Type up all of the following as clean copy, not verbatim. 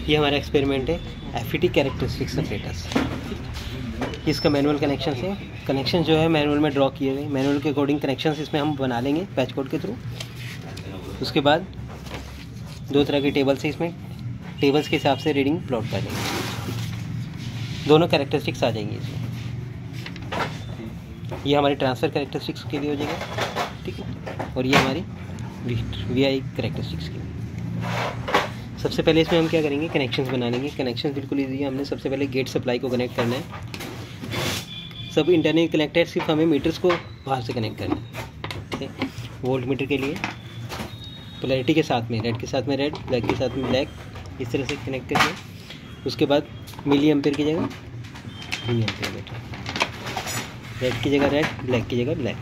ये हमारा एक्सपेरिमेंट है एफईटी कैरेक्टरिस्टिक्स सेपरेटर्स। इसका मैनुअल कनेक्शन है, कनेक्शन जो है मैनुअल में ड्रॉ किए गए, मैनुअल के अकॉर्डिंग कनेक्शंस इसमें हम बना लेंगे पैच कोड के थ्रू। उसके बाद दो तरह के टेबल्स है, इसमें टेबल्स के हिसाब से रीडिंग प्लॉट कर लेंगे, दोनों कैरेक्टरिस्टिक्स आ जाएंगी इसमें। ये हमारी ट्रांसफ़र कैरेक्टरिस्टिक्स के लिए हो जाएगा, ठीक है, और ये हमारी वीआई कैरेक्टरिस्टिक्स के लिए। सबसे पहले इसमें हम क्या करेंगे, कनेक्शंस बना लेंगे। कनेक्शंस बिल्कुल ईजी है, हमने सबसे पहले गेट सप्लाई को कनेक्ट करना है। सब इंटरनल कनेक्ट है, सिर्फ हमें मीटर्स को बाहर से कनेक्ट करना है, ठीक है। वोल्ट मीटर के लिए पोलैरिटी के साथ में, रेड के साथ में रेड, ब्लैक के साथ में ब्लैक, इस तरह से कनेक्ट करके उसके बाद मिली एम्पेयर की जगह मिली एम्पेयर मीटर, रेड की जगह रेड, ब्लैक की जगह ब्लैक।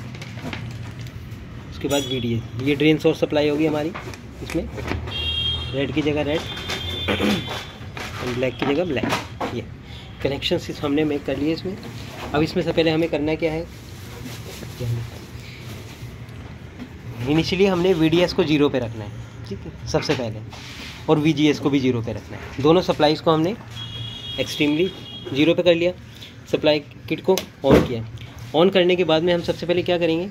उसके बाद VDS, ये ड्रेन सोर्स सप्लाई होगी हमारी, इसमें रेड की जगह रेड और ब्लैक की जगह ब्लैक। ये कनेक्शन हमने मेक कर लिए इसमें। अब इसमें से पहले हमें करना क्या है, इनिशियली हमने VDS को 0 पे रखना है, ठीक है, सबसे पहले, और VGS को भी 0 पे रखना है। दोनों सप्लाईज़ को हमने एक्सट्रीमली 0 पे कर लिया। सप्लाई किट को ऑन किया। ऑन करने के बाद में हम सबसे पहले क्या करेंगे,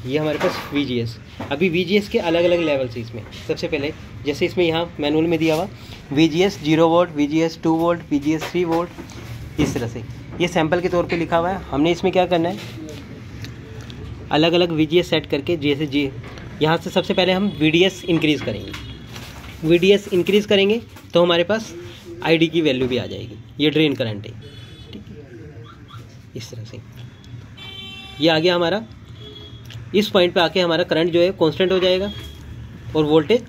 ये हमारे पास VGS, अभी VGS के अलग अलग लेवल्स हैं इसमें। सबसे पहले जैसे इसमें यहाँ मैनुअल में दिया हुआ VGS 0 volt, VGS 2 volt, VGS 3 volt, इस तरह से ये सैंपल के तौर पे लिखा हुआ है। हमने इसमें क्या करना है, अलग अलग VGS सेट करके, जैसे जी यहाँ से सबसे पहले हम VDS इंक्रीज़ करेंगे। VDS इंक्रीज़ करेंगे तो हमारे पास ID की वैल्यू भी आ जाएगी। ये ड्रेन करंट है, ठीक है, इस तरह से ये आ गया हमारा। इस पॉइंट पे आके हमारा करंट जो है कांस्टेंट हो जाएगा और वोल्टेज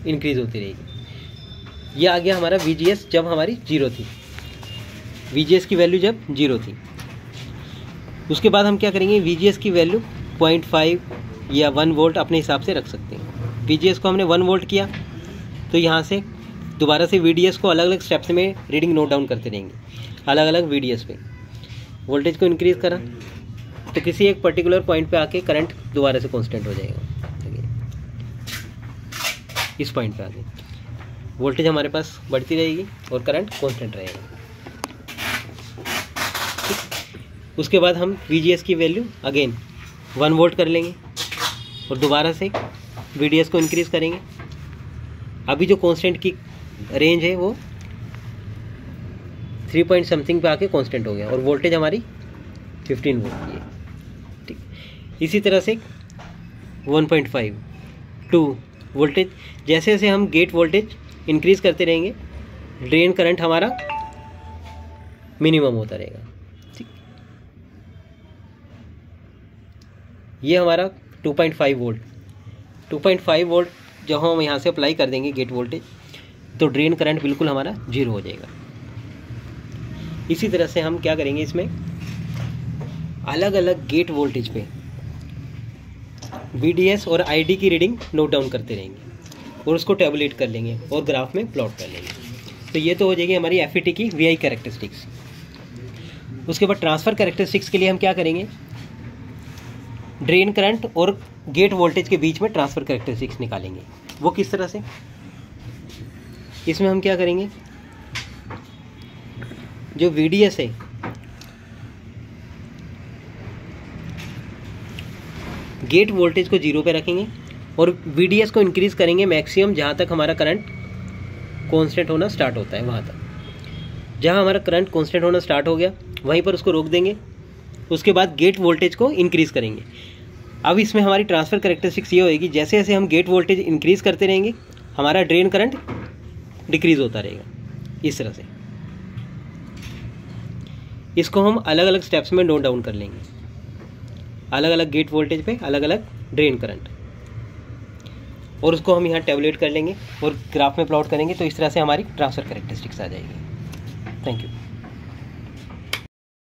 इंक्रीज़ होती रहेगी। ये आ गया हमारा VGS जब हमारी 0 थी, VGS की वैल्यू जब 0 थी। उसके बाद हम क्या करेंगे, VGS की वैल्यू 0.5 या 1 वोल्ट अपने हिसाब से रख सकते हैं। VGS को हमने 1 वोल्ट किया तो यहाँ से दोबारा से VDS को अलग अलग स्टेप्स में रीडिंग नोट डाउन करते रहेंगे, अलग अलग VDS पे। वोल्टेज को इंक्रीज़ करा तो किसी एक पर्टिकुलर पॉइंट पे आके करंट दोबारा से कांस्टेंट हो जाएगा। इस पॉइंट पे आके वोल्टेज हमारे पास बढ़ती रहेगी और करंट कांस्टेंट रहेगा। उसके बाद हम VGS की वैल्यू अगेन 1 वोल्ट कर लेंगे और दोबारा से VDS को इंक्रीज़ करेंगे। अभी जो कांस्टेंट की रेंज है वो 3 पॉइंट समथिंग पे आके कांस्टेंट हो गया और वोल्टेज हमारी 15 वोल्ट की है, ठीक। इसी तरह से 1.5 2 वोल्टेज, जैसे जैसे हम गेट वोल्टेज इंक्रीज़ करते रहेंगे ड्रेन करंट हमारा मिनिमम होता रहेगा, ठीक। ये हमारा 2.5 वोल्ट 2.5 वोल्ट जब हम यहाँ से अप्लाई कर देंगे गेट वोल्टेज तो ड्रेन करंट बिल्कुल हमारा 0 हो जाएगा। इसी तरह से हम क्या करेंगे, इसमें अलग अलग गेट वोल्टेज पे VDS और ID की रीडिंग नोट डाउन करते रहेंगे और उसको टेबुलेट कर लेंगे और ग्राफ में प्लॉट कर लेंगे। तो ये तो हो जाएगी हमारी FET की VI कैरेक्टरिस्टिक्स। उसके बाद ट्रांसफ़र कैरेक्टरिस्टिक्स के लिए हम क्या करेंगे, ड्रेन करंट और गेट वोल्टेज के बीच में ट्रांसफ़र कैरेक्टरिस्टिक्स निकालेंगे। वो किस तरह से, इसमें हम क्या करेंगे, जो VDS है गेट वोल्टेज को 0 पे रखेंगे और VDS को इंक्रीज़ करेंगे मैक्सिमम जहाँ तक हमारा करंट कांस्टेंट होना स्टार्ट होता है वहाँ तक। जहाँ हमारा करंट कांस्टेंट होना स्टार्ट हो गया वहीं पर उसको रोक देंगे। उसके बाद गेट वोल्टेज को इंक्रीज़ करेंगे। अब इसमें हमारी ट्रांसफ़र कैरेक्टरिस्टिक्स ये होएगी, जैसे जैसे हम गेट वोल्टेज इंक्रीज़ करते रहेंगे हमारा ड्रेन करंट डिक्रीज़ होता रहेगा, इस तरह से। इसको हम अलग अलग स्टेप्स में नोट डाउन कर लेंगे, अलग अलग गेट वोल्टेज पे अलग अलग ड्रेन करंट, और उसको हम यहाँ टेबुलेट कर लेंगे और ग्राफ में प्लॉट करेंगे। तो इस तरह से हमारी ट्रांसफ़र कैरेक्टरिस्टिक्स आ जाएगी। Thank you.